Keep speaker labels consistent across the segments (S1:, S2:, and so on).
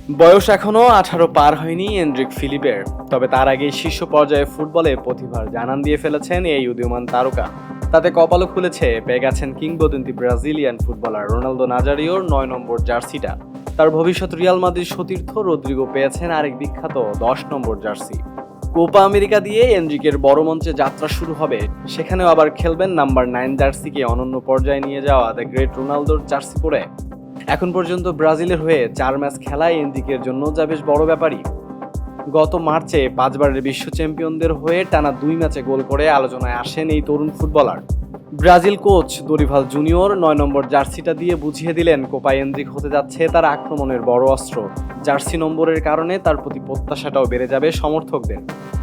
S1: বয়স এখনো 18 পার হয়নি এনরিক ফিলিপের, তবে তার আগে শীর্ষ পর্যায়ে ফুটবলে প্রতিভার জানান দিয়ে ফেলেছেন এই উদীয়মান তারকা। তাতে কপালও খুলেছে, পেয়ে গেছেন কিংবদন্তি ব্রাজিলিয়ান ফুটবলার রোনালদো নাজারিওর 9 নম্বর জার্সিটা। তার ভবিষ্যৎ রিয়াল মাদ্রিদ সতীর্থ রদ্রিগো পেয়েছেন আরেক বিখ্যাত 10 নম্বর জার্সি। কোপা আমেরিকা দিয়ে এনরিকের বড় মঞ্চে যাত্রা শুরু হবে, সেখানেও আবার খেলবেন নাম্বার 9 জার্সিকে অনন্য পর্যায়ে নিয়ে যাওয়া দ্য গ্রেট রোনালদোর জার্সি পরে। এখন পর্যন্ত ব্রাজিলের হয়ে 4 ম্যাচ খেলায় এনরিকের জন্য যা বেশ বড় ব্যাপারই। গত মার্চে 5 বারের বিশ্ব চ্যাম্পিয়নদের হয়ে টানা 2 ম্যাচে গোল করে আলোচনায় আসেন এই তরুণ footballer. Brazil coach Dorival Junior 9 number জার্সিটা দিয়ে বুঝিয়ে দিলেন কোপায় এনরিক হতে যাচ্ছে তার আক্রমণের বড় অস্ত্র। জার্সি নম্বরের কারণে তার প্রতি প্রত্যাশাটাও বেড়ে যাবে সমর্থকদের।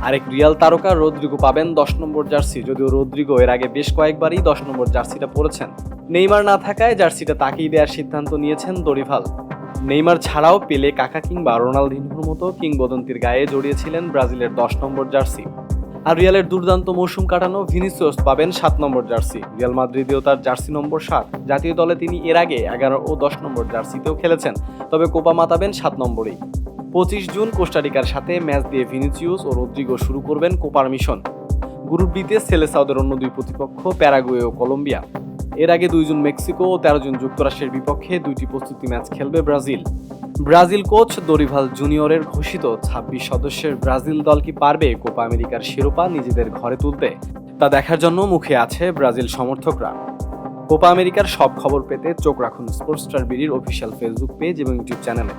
S1: আরেক রিয়াল তারকা রদ্রিগো পাবেন 10 নম্বর জার্সি, যদিও রদ্রিগো এর আগে বেশ কয়েকবারই 10 নম্বর জার্সিটা পরেছেন। নেইমার না থাকায় জার্সিটা তাকেই দেওয়ার সিদ্ধান্ত নিয়েছেন দরিভাল। নেইমার ছাড়াও পেলে, কাকা কিংবা রোনালদিনহোর মতো কিংবদন্তির গায়ে জড়িয়েছিলেন ব্রাজিলের 10 নম্বর জার্সি। আর রিয়ালের দুর্দান্ত মৌসুম কাটানো ভিনিসিয়াস পাবেন 7 নম্বর জার্সি। রিয়াল মাদ্রিদেও তার জার্সি নম্বর 7। জাতীয় দলে তিনি এর আগে 11 ও 10 নম্বর জার্সিতেও খেলেছেন, তবে কোপা মাতাবেন 7 নম্বরেই। 25 জুন কোস্টারিকার সাথে ম্যাচ দিয়ে ভিনিসিয়াস ও রদ্রিগো শুরু করবেন কোপার মিশন। গ্রুপ বিতে সেলেসাওদের অন্য দুই প্রতিপক্ষ প্যারাগুয়ে ও কলম্বিয়া। এর আগে 2 জুন মেক্সিকো ও 13 জুন যুক্তরাষ্ট্রের বিপক্ষে 2টি প্রস্তুতি ম্যাচ খেলবে ব্রাজিল। ব্রাজিল কোচ দরিভাল জুনিয়রের ঘোষিত 26 সদস্যের ব্রাজিল দল কি পারবে কোপা আমেরিকার শিরোপা নিজেদের ঘরে তুলতে, তা দেখার জন্য মুখে আছে ব্রাজিল সমর্থকরা। কোপা আমেরিকার সব খবর পেতে চোখ রাখুন স্পোর্টস স্টার বিডির অফিসিয়াল ফেসবুক পেজ এবং ইউটিউব চ্যানেলে।